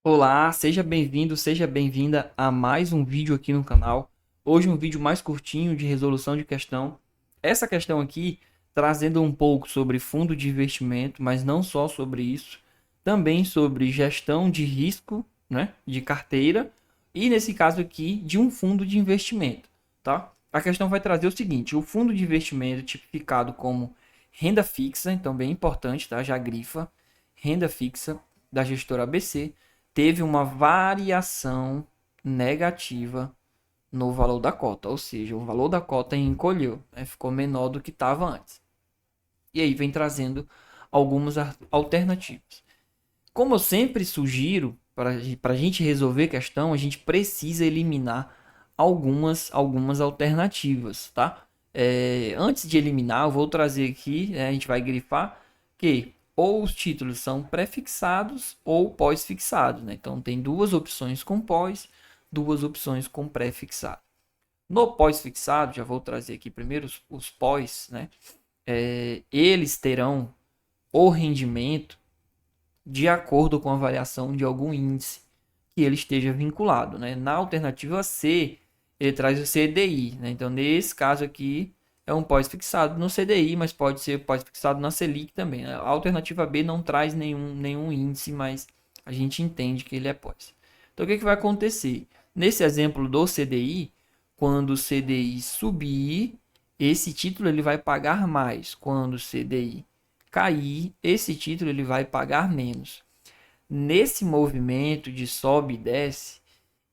Olá, seja bem-vindo, seja bem-vinda a mais um vídeo aqui no canal. Hoje um vídeo mais curtinho de resolução de questão. Essa questão aqui trazendo um pouco sobre fundo de investimento, mas não só sobre isso, também sobre gestão de risco, né, de carteira e nesse caso aqui de um fundo de investimento, tá? A questão vai trazer o seguinte: o fundo de investimento tipificado como renda fixa, então bem importante, tá? Já grifa, renda fixa da gestora ABC teve uma variação negativa no valor da cota, ou seja, o valor da cota encolheu, né? Ficou menor do que estava antes. E aí vem trazendo algumas alternativas. Como eu sempre sugiro, para a gente resolver a questão, a gente precisa eliminar algumas alternativas, tá? Antes de eliminar, eu vou trazer aqui, né, a gente vai grifar que ou os títulos são pré-fixados ou pós-fixados, né? Então tem duas opções com pós, duas opções com pré-fixado. No pós-fixado, já vou trazer aqui primeiro os pós, né? Eles terão o rendimento de acordo com a variação de algum índice que ele esteja vinculado, né? Na alternativa C, ele traz o CDI, né? Então, nesse caso aqui, é um pós-fixado no CDI, mas pode ser pós-fixado na Selic também, né? A alternativa B não traz nenhum índice, mas a gente entende que ele é pós. Então, o que vai acontecer? Nesse exemplo do CDI, quando o CDI subir, esse título ele vai pagar mais. Quando o CDI cair, esse título ele vai pagar menos. Nesse movimento de sobe e desce,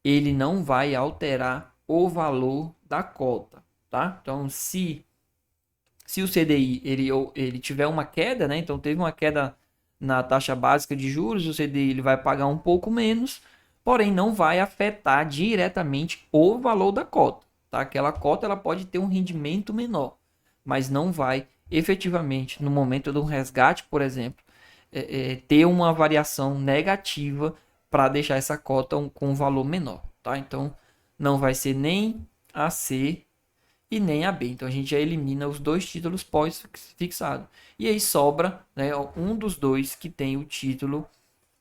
ele não vai alterar o valor da cota, tá? Então, se o CDI ele tiver uma queda, né? Então teve uma queda na taxa básica de juros, o CDI ele vai pagar um pouco menos, porém não vai afetar diretamente o valor da cota, tá? Aquela cota ela pode ter um rendimento menor, mas não vai efetivamente no momento do resgate, por exemplo, ter uma variação negativa para deixar essa cota com um valor menor, tá? Então não vai ser nem a C e nem a B. Então a gente já elimina os dois títulos pós-fixado. E aí sobra, né, um dos dois que tem o título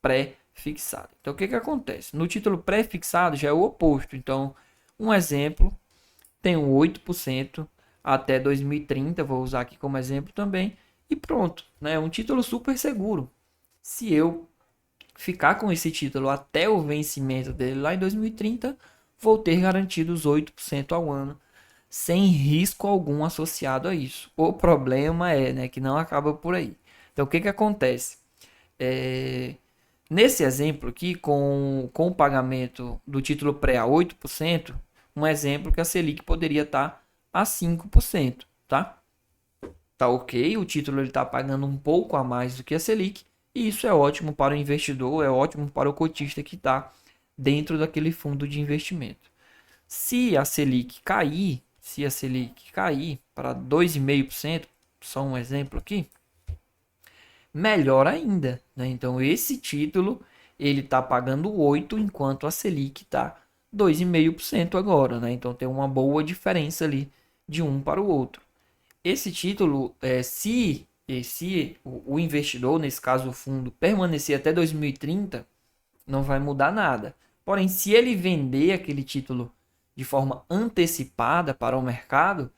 pré-fixado. Então o que acontece? No título pré-fixado já é o oposto. Então, um exemplo, tem um 8% até 2030, vou usar aqui como exemplo também, e pronto, né? Um título super seguro. Se eu ficar com esse título até o vencimento dele lá em 2030, vou ter garantido os 8% ao ano sem risco algum associado a isso. O problema é, né, que não acaba por aí. Então, o que acontece? É, Nesse exemplo aqui, com o pagamento do título pré a 8%, um exemplo que a Selic poderia estar a 5%, tá? Tá ok, o título ele está pagando um pouco a mais do que a Selic, e isso é ótimo para o investidor, é ótimo para o cotista que está dentro daquele fundo de investimento. Se a Selic cair para 2,5%, só um exemplo aqui, melhor ainda, né? Então esse título ele está pagando 8 enquanto a Selic está 2,5% agora, né? Então tem uma boa diferença ali de um para o outro. Esse título, se o investidor, nesse caso o fundo, permanecer até 2030, não vai mudar nada. Porém, se ele vender aquele título de forma antecipada para o mercado,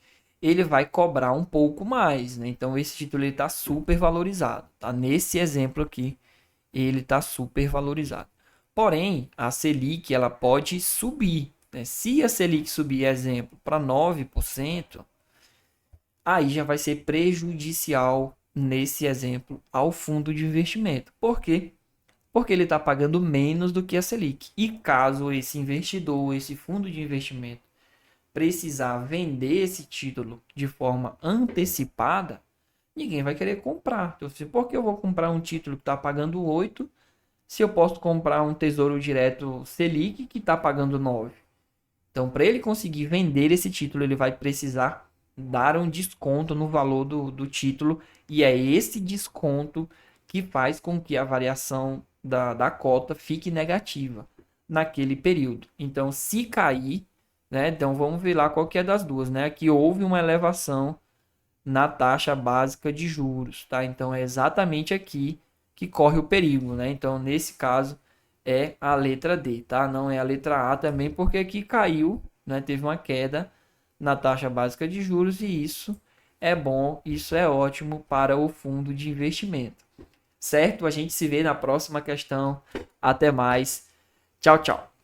ele vai cobrar um pouco mais, né? Então esse título está super valorizado, tá? Nesse exemplo aqui, ele está super valorizado. Porém, a Selic ela pode subir, né? Se a Selic subir, exemplo, para 9%, aí já vai ser prejudicial nesse exemplo ao fundo de investimento. Por quê? Porque ele está pagando menos do que a Selic. E caso esse investidor, esse fundo de investimento, precisar vender esse título de forma antecipada, ninguém vai querer comprar. Então, por que eu vou comprar um título que está pagando 8 se eu posso comprar um tesouro direto Selic que está pagando 9? Então, para ele conseguir vender esse título, ele vai precisar dar um desconto no valor do título, e é esse desconto que faz com que a variação da cota fique negativa naquele período. Então, se cair, né? Então, vamos ver lá qual que é das duas, né? Aqui houve uma elevação na taxa básica de juros, tá? Então, é exatamente aqui que corre o perigo, né? Então, nesse caso, é a letra D, tá? Não é a letra A também, porque aqui caiu, né? Teve uma queda na taxa básica de juros e isso é bom, isso é ótimo para o fundo de investimento. Certo? A gente se vê na próxima questão. Até mais. Tchau, tchau.